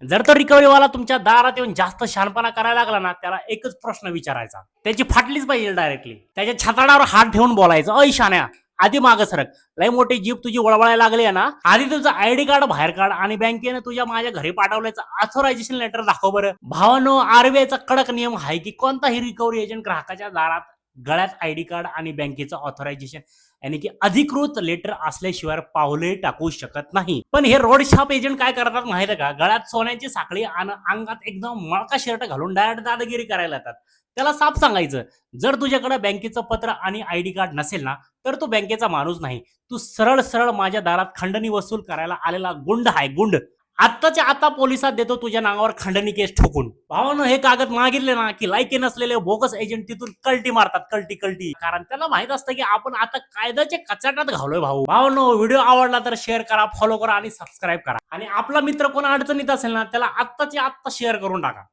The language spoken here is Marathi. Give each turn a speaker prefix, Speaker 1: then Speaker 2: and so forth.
Speaker 1: जर तो रिकव्हरीवाला तुमच्या दारात येऊन जास्त शहाणपणा करायला लागला ना, त्याला एकच प्रश्न विचारायचा, त्याची फाटलीच पाहिजे डायरेक्टली. त्याच्या छाताडावर हात ठेवून बोलायचं, अय शाण्या आधी मागं सरक, लय मोठी जीप तुझी वळवळायला लागली आहे ना, आधी तुझं आयडी कार्ड बाहेर काढ आणि बँकेने तुझ्या माझ्या घरी पाठवल्याचं ऑथरायझेशन लेटर दाखव बरं. भावानो, आरबीआयचा कडक नियम आहे की कोणताही रिकव्हरी एजंट ग्राहकाच्या दारात गळ्यात आयडी कार्ड आणि बँकेचं ऑथरायझेशन यानी की अधिकृत लेटर असल्याशिवाय पावले टाकू शकत नाही. पण हे रोड शॉप एजंट काय करतात माहिती का, गळ्यात सोन्याची साखळी आणि अंगात एकदम मळका शर्ट घालून डायरेक्ट दादागिरी करायला येतात. त्याला साफ सांगायचं, जर तुझ्याकडे बँकेचं पत्र आणि आयडी कार्ड नसेल ना, तर तो बँकेचा माणूस नाही. तू सरळ सरळ माझ्या दारात खंडणी वसूल करायला आलेला गुंड आहे, गुंड. आत्ताच्या आता पोलिसात देतो तुझ्या नावावर खंडणी केस ठोकून. भावानं हे कागद मागितले ना की लायकी नसलेले बोगस एजंट तिथून कल्टी मारतात, कल्टी कल्टी. कारण त्यांना माहित असतं की आपण आता कायद्याच्या कचाट्यात घालोय. भावानो, व्हिडिओ आवडला तर शेअर करा, फॉलो करा आणि सबस्क्राईब करा. आणि आपला मित्र कोण अडचणीत असेल ना, त्याला आत्ताच्या आत्ता शेअर करून टाका.